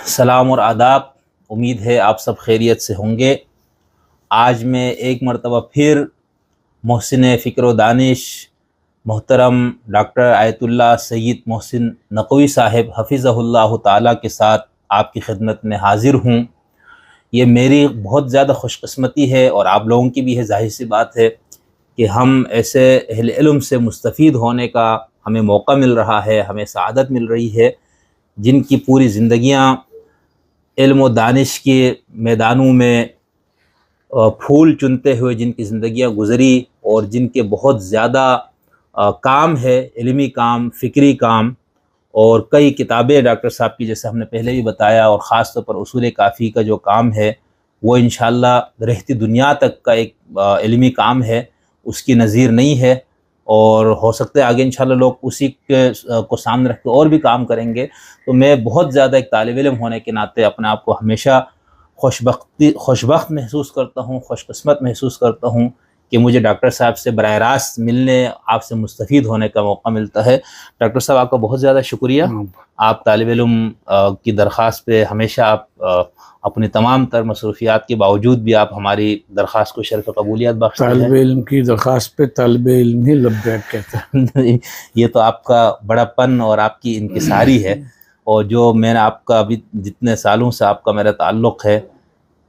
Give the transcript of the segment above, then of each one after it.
سلام اور آداب، امید ہے آپ سب خیریت سے ہوں گے۔ آج میں ایک مرتبہ پھر محسن فکر و دانش محترم ڈاکٹر آیت اللہ سید محسن نقوی صاحب حفظہ اللہ تعالیٰ کے ساتھ آپ کی خدمت میں حاضر ہوں۔ یہ میری بہت زیادہ خوش قسمتی ہے اور آپ لوگوں کی بھی ہے، ظاہر سی بات ہے کہ ہم ایسے اہل علم سے مستفید ہونے کا ہمیں موقع مل رہا ہے، ہمیں سعادت مل رہی ہے، جن کی پوری زندگیاں علم و دانش کے میدانوں میں پھول چنتے ہوئے جن کی زندگیاں گزری اور جن کے بہت زیادہ کام ہے، علمی کام، فکری کام، اور کئی کتابیں ڈاکٹر صاحب کی جیسے ہم نے پہلے بھی بتایا، اور خاص طور پر اصول کافی کا جو کام ہے وہ انشاءاللہ رہتی دنیا تک کا ایک علمی کام ہے، اس کی نظیر نہیں ہے، اور ہو سکتا ہے آگے انشاءاللہ لوگ اسی کو سامنے رکھ کے اور بھی کام کریں گے۔ تو میں بہت زیادہ ایک طالب علم ہونے کے ناطے اپنے آپ کو ہمیشہ خوشبخت محسوس کرتا ہوں، خوش قسمت محسوس کرتا ہوں کہ مجھے ڈاکٹر صاحب سے براہ راست ملنے، آپ سے مستفید ہونے کا موقع ملتا ہے۔ ڈاکٹر صاحب آپ کا بہت زیادہ شکریہ، آپ طالب علم کی درخواست پہ ہمیشہ آپ اپنی تمام تر مصروفیات کے باوجود بھی آپ ہماری درخواست کو شرف قبولیت بخشتے ہیں۔ طالب علم کی درخواست پہ طالب علم ہی لبیک کہتا ہے۔ یہ تو آپ کا بڑا پن اور آپ کی انکساری ہے، اور جو میں نے آپ کا ابھی جتنے سالوں سے آپ کا میرا تعلق ہے،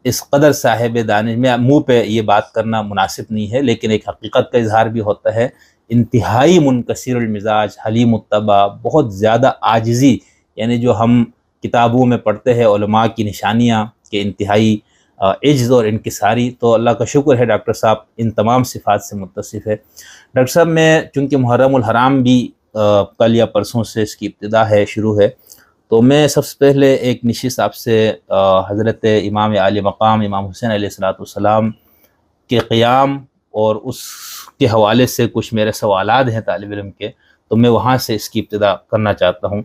اس قدر صاحب دانش میں منہ پہ یہ بات کرنا مناسب نہیں ہے، لیکن ایک حقیقت کا اظہار بھی ہوتا ہے، انتہائی منکسر المزاج، حلیم الطبع، بہت زیادہ عاجزی، یعنی جو ہم کتابوں میں پڑھتے ہیں علماء کی نشانیاں کہ انتہائی عجز اور انکساری، تو اللہ کا شکر ہے ڈاکٹر صاحب ان تمام صفات سے متصف ہے۔ ڈاکٹر صاحب میں چونکہ محرم الحرام بھی کل یا پرسوں سے اس کی ابتدا ہے، شروع ہے، تو میں سب سے پہلے ایک نشست آپ سے حضرت امام عالی مقام امام حسین علیہ السلام کے قیام اور اس کے حوالے سے کچھ میرے سوالات ہیں طالب علم کے، تو میں وہاں سے اس کی ابتدا کرنا چاہتا ہوں۔